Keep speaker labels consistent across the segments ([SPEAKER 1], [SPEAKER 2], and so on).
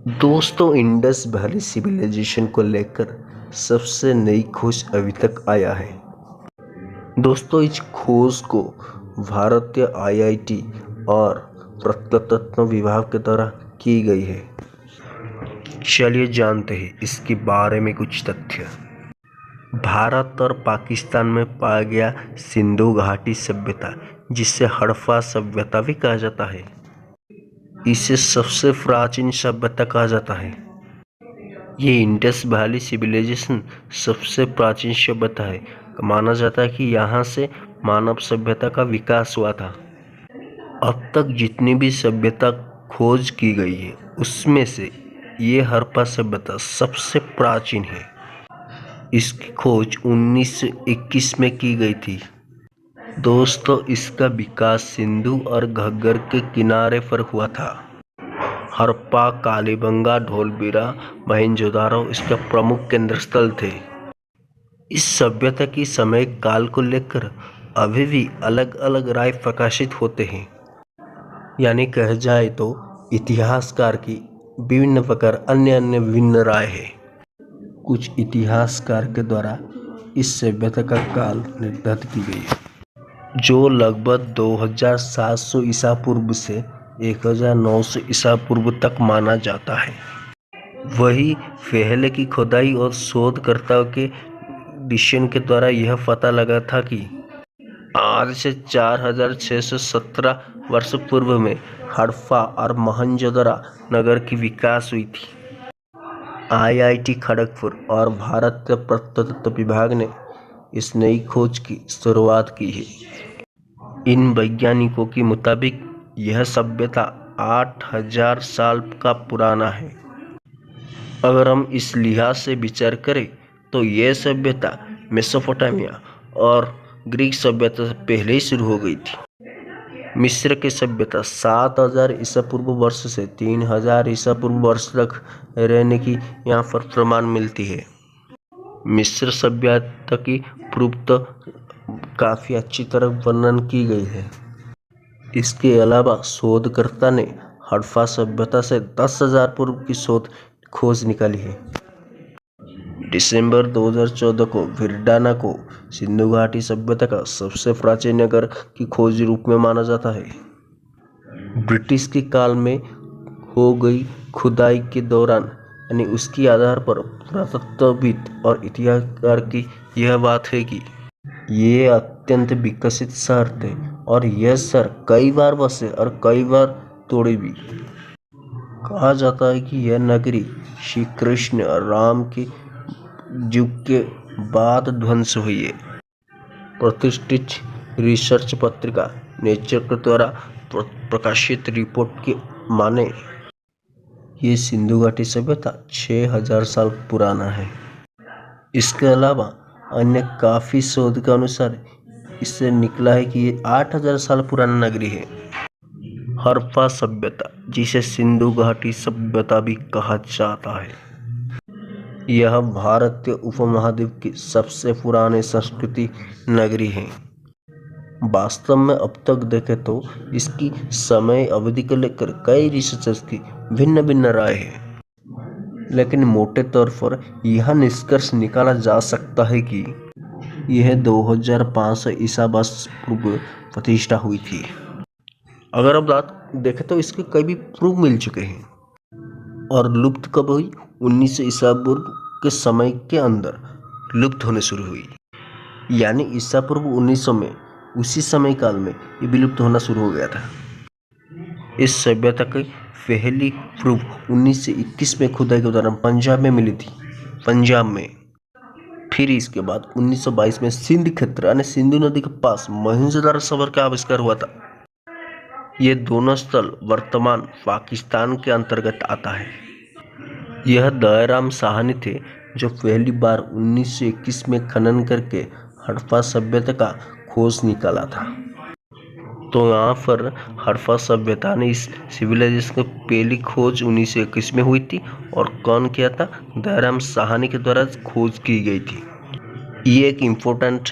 [SPEAKER 1] दोस्तों, Indus valley civilisation को लेकर सबसे नई खोज अभी तक आया है। दोस्तों, इस खोज को भारतीय आईआईटी और प्रत्नतत्व विभाग के द्वारा की गई है। चलिए जानते हैं इसके बारे में कुछ तथ्य। भारत और पाकिस्तान में पाया गया सिंधु घाटी सभ्यता, जिसे हड़प्पा सभ्यता भी कहा जाता है, इसे सबसे प्राचीन सभ्यता कहा जाता है। ये इंडस वैली सिविलाइजेशन सबसे प्राचीन सभ्यता है। माना जाता है कि यहाँ से मानव सभ्यता का विकास हुआ था। अब तक जितनी भी सभ्यता खोज की गई है उसमें से ये हड़प्पा सभ्यता सबसे प्राचीन है। इसकी खोज 1921 में की गई थी। दोस्तों, इसका विकास सिंधु और घग्गर के किनारे पर हुआ था। हड़प्पा, कालीबंगा, धोलावीरा, मोहनजोदाड़ो इसके प्रमुख केंद्र स्थल थे। इस सभ्यता की समय काल को लेकर अभी भी अलग अलग राय प्रकाशित होते हैं। यानी कह जाए तो इतिहासकार की विभिन्न प्रकार अन्य विभिन्न राय है। कुछ इतिहासकार के द्वारा इस सभ्यता का काल निर्धारित की गई है, जो लगभग 2700 ईसा पूर्व से 1900 ईसा पूर्व तक माना जाता है। वही पहले की खुदाई और शोधकर्ताओं के डिशन के द्वारा यह पता लगा था कि आज से 4617 वर्ष पूर्व में हड़प्पा और मोहनजोदड़ो नगर की विकास हुई थी। आईआईटी खड़गपुर और भारतीय प्रत्नतत्व विभाग ने इस नई खोज की शुरुआत की है। इन वैज्ञानिकों के मुताबिक यह सभ्यता 8000 साल का पुराना है। अगर हम इस लिहाज से विचार करें तो यह सभ्यता मेसोपोटामिया और ग्रीक सभ्यता से पहले ही शुरू हो गई थी। मिस्र की सभ्यता 7000 ईसा पूर्व वर्ष से 3000 ईसा पूर्व वर्ष तक रहने की यहाँ पर प्रमाण मिलती है। मिस्र सभ्यता की पूर्व तो काफ़ी अच्छी तरह वर्णन की गई है। इसके अलावा शोधकर्ता ने हड़प्पा सभ्यता से 10,000 पूर्व की खोज निकाली है। दिसंबर 2014 को विरडाना को सिंधु घाटी सभ्यता का सबसे प्राचीन नगर की खोज रूप में माना जाता है। ब्रिटिश के काल में हो गई खुदाई के दौरान यानी उसके आधार पर पुरातत्वविद और इतिहासकार की यह बात है कि ये अत्यंत विकसित शहर थे और यह शहर कई बार बसे और कई बार तोड़े भी। कहा जाता है कि यह नगरी श्री कृष्ण और राम के युग के बाद ध्वंस हुई है। प्रतिष्ठित रिसर्च पत्रिका नेचर के द्वारा प्रकाशित रिपोर्ट के माने ये सिंधु घाटी सभ्यता 6000 साल पुराना है। इसके अलावा अन्य काफ़ी शोध के अनुसार इससे निकला है कि ये 8000 साल पुराना नगरी है। हड़प्पा सभ्यता, जिसे सिंधु घाटी सभ्यता भी कहा जाता है, यह भारतीय उपमहाद्वीप की सबसे पुरानी संस्कृति नगरी है। वास्तव में अब तक देखें तो इसकी समय अवधि को लेकर कई रिसर्चर्स की भिन्न भिन्न राय है, लेकिन मोटे तौर पर यह निष्कर्ष निकाला जा सकता है कि यह 2500 ईसा वर्ष पूर्व प्रतिष्ठा हुई थी। अगर अब बात देखें तो इसके कई भी प्रूफ मिल चुके हैं और लुप्त कब हुई? 1900 ईसा पूर्व के समय के अंदर लुप्त होने शुरू हुई। यानी ईसा पूर्व 1900 में उसी समय काल में ये विलुप्त होना शुरू हो गया था। इस सभ्यता की पहली प्रूफ 1921 में खुदाई के दौरान पंजाब में मिली थी। पंजाब में फिर इसके बाद 1922 में सिंध क्षेत्र यानी सिंधु नदी के पास मोहनजोदाड़ो शहर का आविष्कार हुआ था। ये दोनों स्थल वर्तमान पाकिस्तान के अंतर्गत आता है। यह दयाराम साहनी थे जो पहली बार 1921 में खनन करके हड़प्पा सभ्यता का खोज निकाला था। तो यहाँ पर हड़प्पा सभ्यता ने इस सिविलाइजेशन की पहली खोज 1921 में हुई थी और कौन किया था? दयाराम साहनी के द्वारा खोज की गई थी। ये एक इम्पोर्टेंट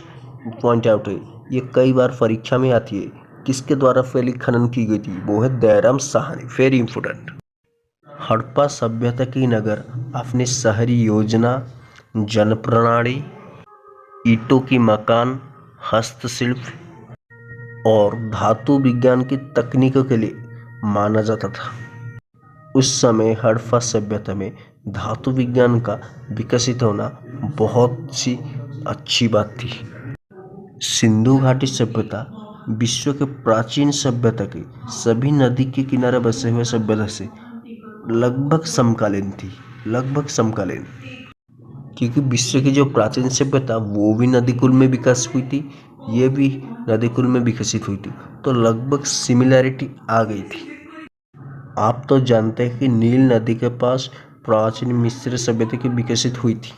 [SPEAKER 1] पॉइंट आउट है, ये कई बार परीक्षा में आती है। किसके द्वारा पहली खनन की गई थी? वो है दयाराम साहनी। Very important. हड़प्पा सभ्यता की नगर अपनी शहरी योजना, जल प्रणाली, ईंटों की मकान, हस्तशिल्प और धातु विज्ञान की तकनीकों के लिए माना जाता था। उस समय हड़प्पा सभ्यता में धातु विज्ञान का विकसित होना बहुत सी अच्छी बात थी। सिंधु घाटी सभ्यता विश्व के प्राचीन सभ्यता की सभी नदी के किनारे बसे हुए सभ्यता से लगभग समकालीन, क्योंकि विश्व की जो प्राचीन सभ्यता वो भी नदी कुल में विकास हुई थी, ये भी नदी कुल में विकसित हुई थी, तो लगभग सिमिलैरिटी आ गई थी। आप तो जानते हैं कि नील नदी के पास प्राचीन मिस्र सभ्यता की विकसित हुई थी।